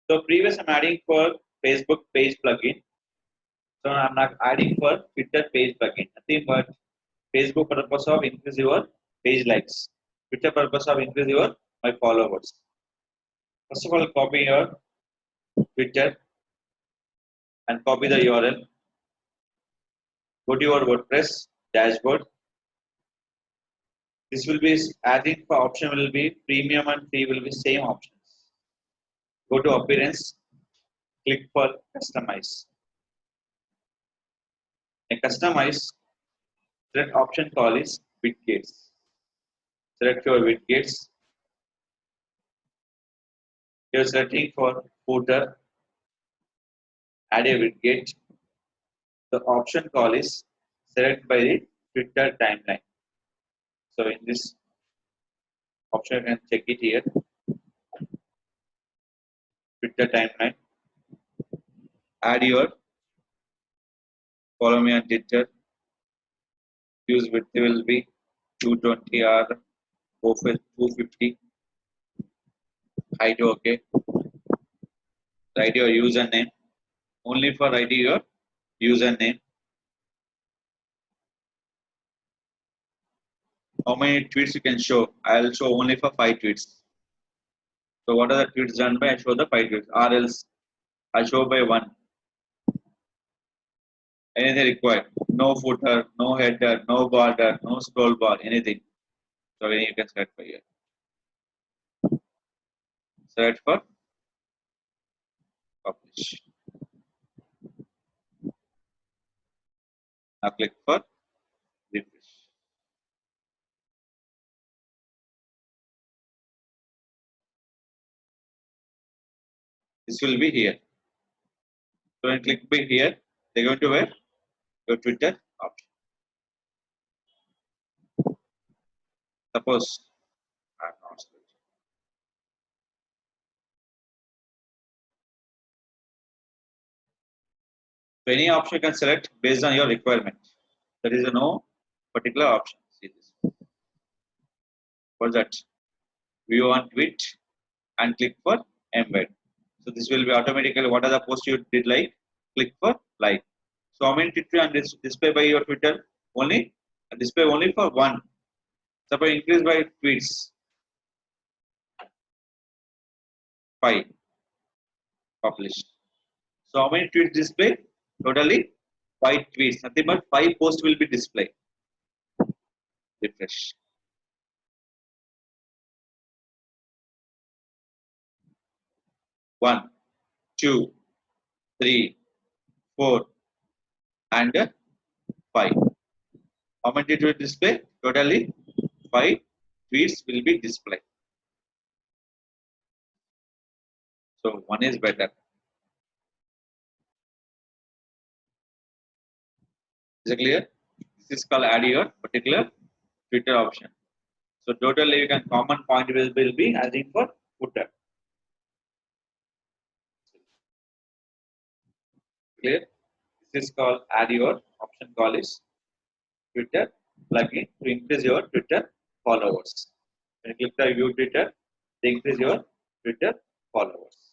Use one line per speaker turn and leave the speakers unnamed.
So previous I'm adding for Facebook page plugin. So I'm not adding for Twitter page plugin. Nothing but Facebook purpose of increase your page likes. Twitter purpose of increase your my followers. First of all, copy your Twitter and copy the URL. Go to your WordPress dashboard. This will be adding for option will be premium and free will be same options. Go to appearance, click for customize. In customize, select option call is widgets. Select your widgets. You're selecting for footer. Add a widget. The option call is select by the Twitter timeline. So in this option, you can check it here. Twitter timeline. Add your follow me on Twitter. Use width will be 220 or 250. Height okay. Write your username. Only for writing your username. How many tweets you can show? I'll show only for 5 tweets. So what are the tweets done by? I show the 5 tweets. Or else I show by 1. Anything required. No footer, no header, no border, no scroll bar, anything. So you can select for here. Select for publish. Now click for refresh. This will be here. So when click by here, they're going to where? Your Twitter option. Suppose I'm not selected. So any option you can select based on your requirement. There is no particular option. See this. What's that? View on tweet and click for embed. So this will be automatically what are the posts you did like. Click for like. So how many tweets on this display by your Twitter? Only display only for 1. Suppose increase by tweets 5. Publish. So how many tweets display? Totally 5 tweets. Nothing but 5 posts will be displayed. Refresh. One, 2, 3, 4, and 5. How many tweets will display? Totally 5 tweets will be displayed. So one is better. Is it clear? This is called add your particular Twitter option. So totally you can common point will be adding for footer. Clear? This is called add your option call is Twitter plugin to increase your Twitter followers. When you click the view Twitter, they increase your Twitter followers.